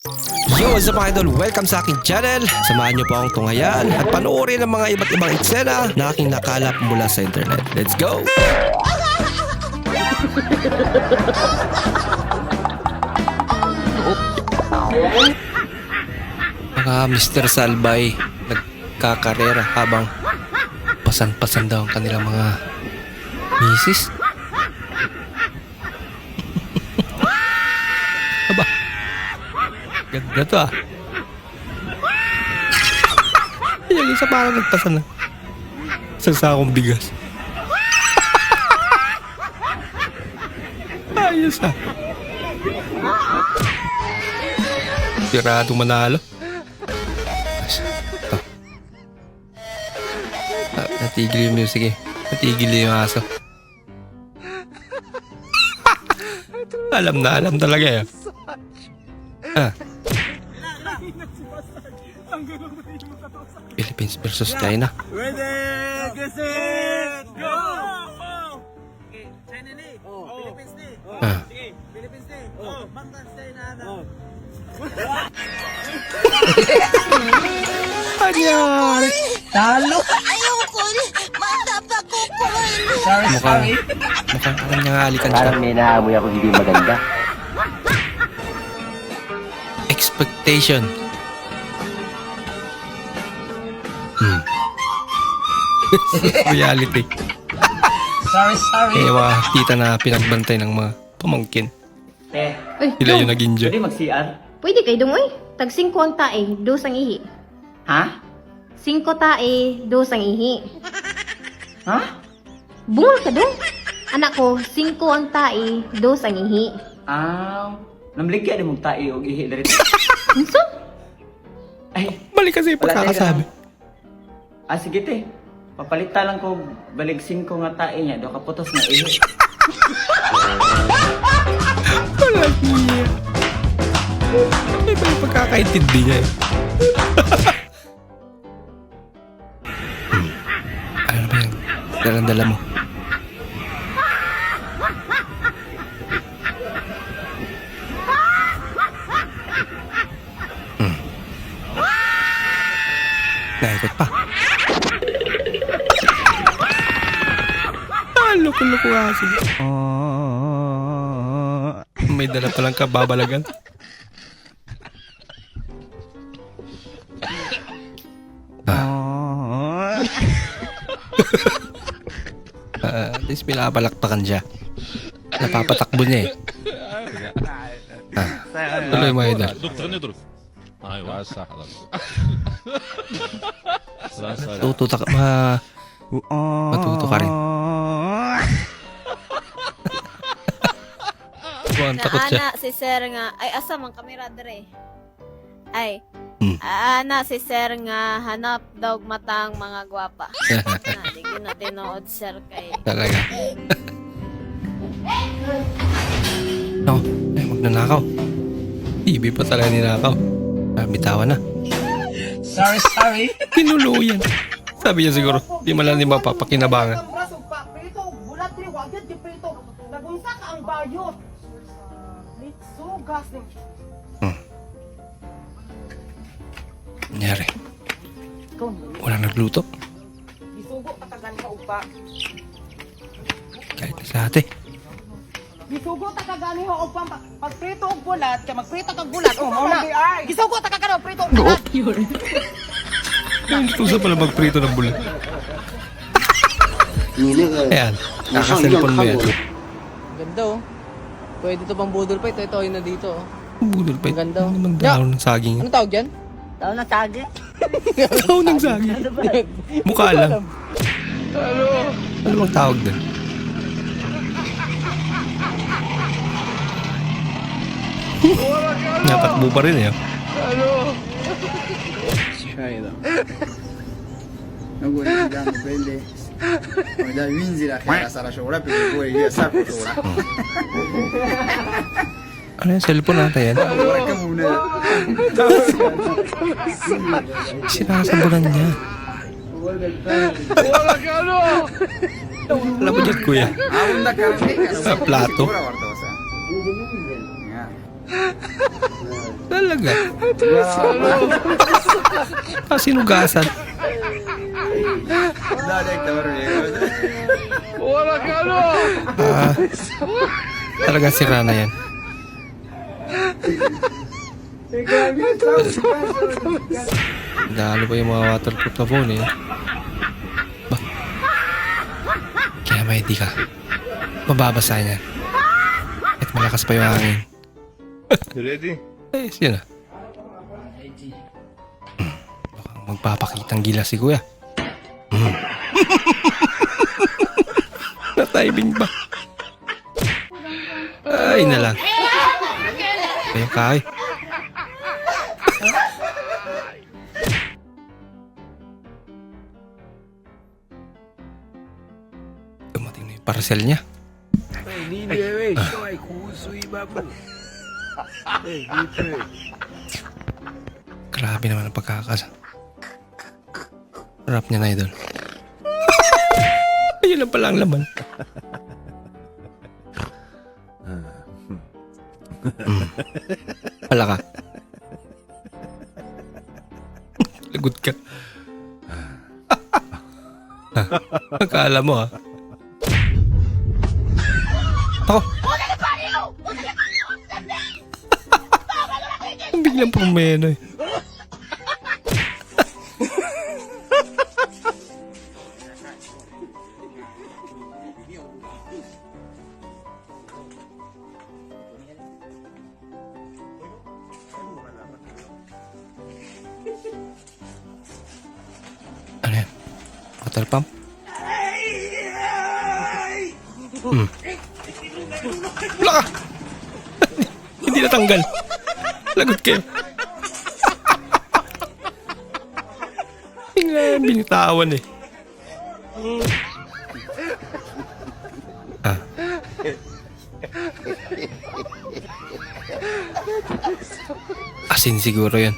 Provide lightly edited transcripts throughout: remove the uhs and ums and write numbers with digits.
Yo, what's up mga idol? Welcome sa aking channel. Samahan niyo po akong tunghayan at panoorin ang mga iba't ibang eksena na aking nakalap mula sa internet. Let's go! Mga Mr. Salbay nagkakarera habang pasan-pasan daw ang kanilang mga misis. Aba, ganda to ah. Yung isa parang nagpasan na sa sakong bigas. Ayos ah. Siradong manalo. Natigil yung music eh. Natigil yung aso. Alam talaga eh. Philippines versus China. Ready, get set, go! Okay, China ni. Philippines ni. Sige, Philippines ni. Bangkan stay na ano. Anyari? Talo. Ayoko ni. Mata pa ko ko. Mukhang alam niya nga alikan siya. Parang may naamoy ako hindi maganda. Expectation. Reality. Sorry. Eh, mga tita na pinagbantay ng mga pamangkin. Ay, Sila yung nag-enjoy. Pwede mag-CR? pwede kay Dungoy. Tag 5 ang tae, 2 ang ihi. Ha? 5 tae, 2 ang ihi. Ha? Bungal ka dong. Anak ko, 5 ang tae, 2 ang ihi. Namligya di mong tayo o ihi na rin. Unsa? Ay, Balik kasi yung pagkakasabi. Sige te. Papalita lang ko balig 5 nga tae niya. Do kaputos na ihi. Wala niya. Iba yung pagkakaintindi niya eh. Ano ba yung dalang-dala mo? Naikot pa. Loko-loko kasi. May dala palang kababalagan. At least pinapalakpakan siya. Napapatakbo niya eh. Tuloy mo idol. دكتور ندرس ايوه صح Matuto ka rin. Buwan takot siya. Ana si Sir nga ay asa man kamera dire. Ay. Hmm. Ana si Sir nga hanap daw matang mga gwapa. Na di ko na tinuod Sir kay. Talaga. No, ay magnanakaw. TV pa talaga ninakaw. Bitawan na. Sorry. Tinuluyan. Sabi niya siguro, di man lang di mapapakinabangan. Prito, bulat ni wagad di prito. Nagunsa ka ang bayot. Sugas ni. Nangyari. Walang nagluto. Gisugo tatagan ka upa. Kahit na sa ate. Gisugo takagani ho upa pag prito og bulat, kay magprito kag bulat. Oh, mao na. Gisugo takagani og prito og bulat. Gusto pala magprito ng bulat. Ayan, kakaselfon mo yan. Ganda oh. Pwede to pang budol pa. Ito yun na dito oh. Budol pa. Ang ganda. Ano naman daon ng saging? Anong tawag dyan? Tao na tagi. Daon ng saging. Mukha lang. Ano bang tawag doon? Natakbo pa rin eh. نقول قام بيلي وده ينزل اخيرا صار شغله بيقول لي صار شغله Ano yung cellphone natin yan? وركبوا من Sinasabunan niya. Alam mo dyan, kuya? Sa plato. Talaga. Sinugasan. Ah, talaga sira na yan. Dalo pa yung mga waterproof na phone eh. Ba? Kaya may di ka. Mababasa niya. At malakas pa yung hangin. Ready? Eh, siya na. Mukhang magpapakitang gila si kuya. Natibing ba? Ay na lang. Kaya kay. Dumating na yung parcel niya. Grabe naman ang rap niya na idol. Ayun lang pala ang laman. Pala ka. Lagot ka. Akala mo Ako. Biglang pumeno eh. Ano yan? Water pump? Wala ka! Hindi natanggal. Lagot kayo. Binitawan eh. Asin siguro yun.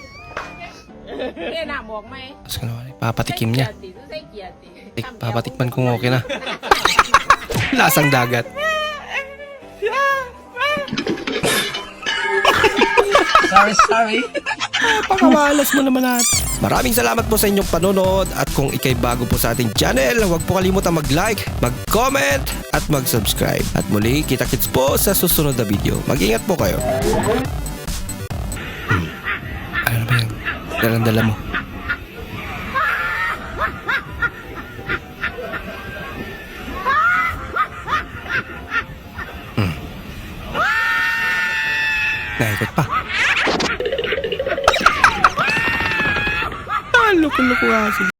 Tapos ka naman, papatikim niya. Papatikman kung okay na. Lasang dagat. Sorry. Pakamalas mo naman natin. Maraming salamat po sa inyong panonood at kung ikay bago po sa ating channel, huwag po kalimutan mag-like, mag-comment at mag-subscribe. At muli, kita-kits po sa susunod na video. Mag-ingat po kayo. Ano ba yan? Dalang-dala mo. Naikot pa. Loko-loko nga.